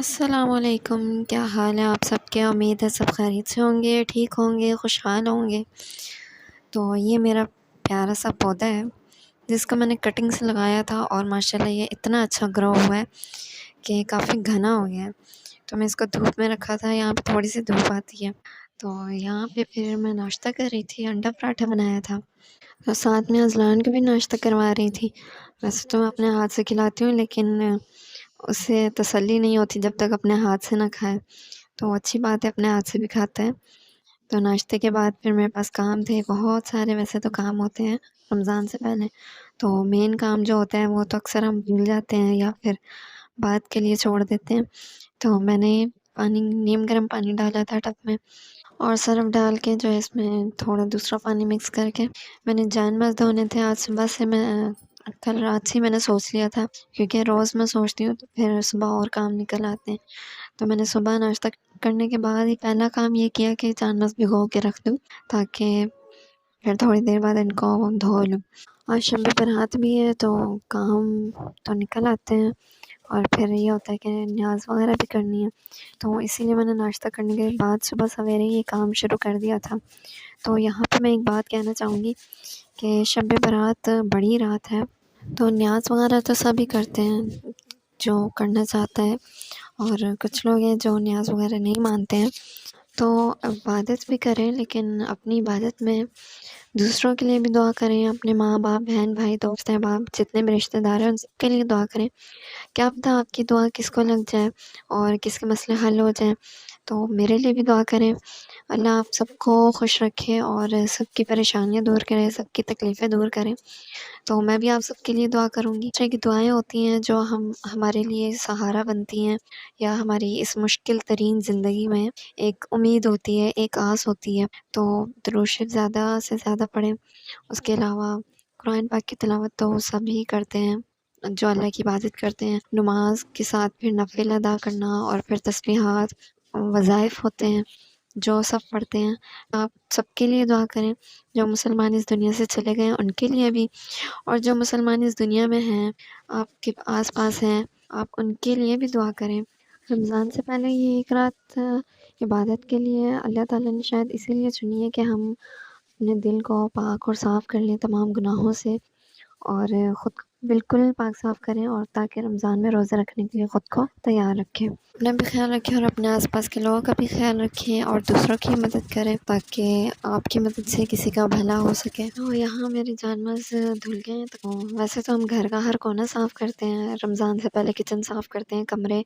السلام علیکم، کیا حال ہے آپ سب کے؟ امید ہے سب خیریت سے ہوں گے، ٹھیک ہوں گے، خوشحال ہوں گے۔ تو یہ میرا پیارا سا پودا ہے جس کو میں نے کٹنگ سے لگایا تھا، اور ماشاءاللہ یہ اتنا اچھا گرو ہوا ہے کہ کافی گھنا ہو گیا ہے۔ تو میں اس کو دھوپ میں رکھا تھا، یہاں پہ تھوڑی سی دھوپ آتی ہے، تو یہاں پہ پھر میں ناشتہ کر رہی تھی، انڈا پراٹھا بنایا تھا، تو ساتھ میں اذلان کو بھی ناشتہ کروا رہی تھی۔ ویسے تو میں اپنے ہاتھ سے کھلاتی ہوں، لیکن اس سے تسلی نہیں ہوتی جب تک اپنے ہاتھ سے نہ کھائے، تو اچھی بات ہے اپنے ہاتھ سے بھی کھاتا ہے۔ تو ناشتے کے بعد پھر میرے پاس کام تھے بہت سارے، ویسے تو کام ہوتے ہیں رمضان سے پہلے، تو مین کام جو ہوتا ہے وہ تو اکثر ہم بھول جاتے ہیں یا پھر بعد کے لیے چھوڑ دیتے ہیں۔ تو میں نے نیم گرم پانی ڈالا تھا ٹب میں، اور سرف ڈال کے جو ہے اس میں تھوڑا دوسرا پانی مکس کر کے میں نے جان ماز دھونے تھے آج صبح سے، میں کل رات سے ہی میں نے سوچ لیا تھا، کیونکہ روز میں سوچتی ہوں تو پھر صبح اور کام نکل آتے ہیں۔ تو میں نے صبح ناشتہ کرنے کے بعد ہی پہلا کام یہ کیا کہ جان ماز بھگو کے رکھ دوں، تاکہ پھر تھوڑی دیر بعد ان کو دھو لوں۔ آج شب برات بھی ہے تو کام تو نکل آتے ہیں، اور پھر یہ ہوتا ہے کہ نیاز وغیرہ بھی کرنی ہے، تو اسی لیے میں نے ناشتہ کرنے کے بعد صبح سویرے یہ کام شروع کر دیا تھا۔ تو یہاں پہ میں ایک بات کہنا چاہوں گی کہ شب برات بڑی رات ہے، تو نیاز وغیرہ تو سبھی کرتے ہیں جو کرنا چاہتا ہے، اور کچھ لوگ ہیں جو نیاز وغیرہ نہیں مانتے ہیں، تو عبادت بھی کریں، لیکن اپنی عبادت میں دوسروں کے لیے بھی دعا کریں، اپنے ماں باپ، بہن بھائی، دوست احباب، جتنے بھی رشتہ دار ہیں ان سب کے لیے دعا کریں۔ کیا پتہ آپ کی دعا کس کو لگ جائے اور کس کے مسئلے حل ہو جائیں، تو میرے لیے بھی دعا کریں۔ اللہ آپ سب کو خوش رکھے اور سب کی پریشانیاں دور کرے، سب کی تکلیفیں دور کریں۔ تو میں بھی آپ سب کے لیے دعا کروں گی۔ اس طرح کی دعائیں ہوتی ہیں جو ہمارے لیے سہارا بنتی ہیں، یا ہماری اس مشکل ترین زندگی میں ایک امید ہوتی ہے، ایک آس ہوتی ہے۔ تو درود شریف زیادہ سے زیادہ پڑھیں۔ اس کے علاوہ قرآن پاک کی تلاوت تو سبھی کرتے ہیں جو اللہ کی عبادت کرتے ہیں، نماز کے ساتھ پھر نفل ادا کرنا، اور پھر تسبیحات، وظائف ہوتے ہیں جو سب پڑھتے ہیں۔ آپ سب کے لیے دعا کریں، جو مسلمان اس دنیا سے چلے گئے ہیں ان کے لیے بھی، اور جو مسلمان اس دنیا میں ہیں، آپ کے آس پاس ہیں، آپ ان کے لیے بھی دعا کریں۔ رمضان سے پہلے یہ ایک رات عبادت کے لیے اللہ تعالیٰ نے شاید اسی لیے چنی ہے کہ ہم اپنے دل کو پاک اور صاف کر لیں تمام گناہوں سے، اور خود کو بالکل پاک صاف کریں، اور تاکہ رمضان میں روزہ رکھنے کے لیے خود کو تیار رکھیں۔ اپنا بھی خیال رکھیں اور اپنے آس پاس کے لوگوں کا بھی خیال رکھیں، اور دوسروں کی مدد کریں تاکہ آپ کی مدد سے کسی کا بھلا ہو سکے۔ تو یہاں میری جان ماز دھل گئے ہیں، تو ویسے تو ہم گھر کا ہر کونا صاف کرتے ہیں رمضان سے پہلے، کچن صاف کرتے ہیں، کمرے،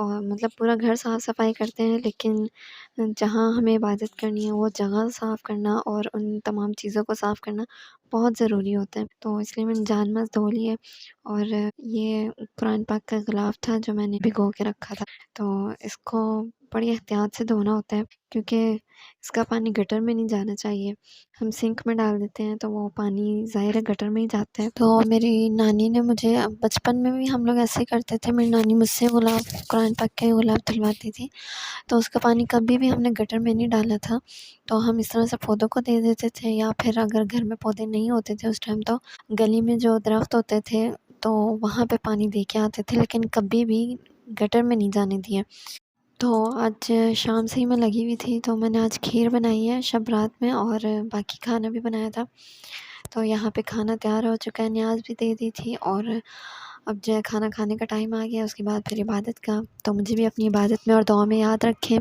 اور مطلب پورا گھر صاف صفائی کرتے ہیں، لیکن جہاں ہمیں عبادت کرنی ہے وہ جگہ صاف کرنا اور ان تمام چیزوں کو صاف کرنا بہت ضروری ہوتا ہے۔ تو اس لیے میں نے جان ماز دھو لی ہے، اور یہ قرآن پاک کا غلاف تھا جو میں نے بھگو کے رکھا تھا، تو اس کو بڑی احتیاط سے دھونا ہوتا ہے، کیونکہ اس کا پانی گٹر میں نہیں جانا چاہیے۔ ہم سنک میں ڈال دیتے ہیں تو وہ پانی ظاہر ہے گٹر میں ہی جاتا ہے۔ تو میری نانی نے مجھے، بچپن میں بھی ہم لوگ ایسے ہی کرتے تھے، میری نانی مجھ سے قرآن پاک کے غلاف دھلواتی تھی، تو اس کا پانی کبھی بھی ہم نے گٹر میں نہیں ڈالا تھا، تو ہم اس طرح سے پودوں کو دے دیتے تھے، یا پھر اگر گھر میں پودے نہیں ہوتے تھے اس ٹائم، تو گلی میں جو درخت ہوتے تھے تو وہاں پہ پانی دے کے آتے تھے، لیکن کبھی بھی گٹر میں نہیں جانے دیا۔ تو آج شام سے ہی میں لگی ہوئی تھی، تو میں نے آج کھیر بنائی ہے شب رات میں، اور باقی کھانا بھی بنایا تھا، تو یہاں پہ کھانا تیار ہو چکا ہے، نیاز بھی دے دی تھی، اور اب جو ہے کھانا کھانے کا ٹائم آ گیا، اس کے بعد پھر عبادت کا، تو مجھے بھی اپنی عبادت میں اور دعا میں یاد رکھیں۔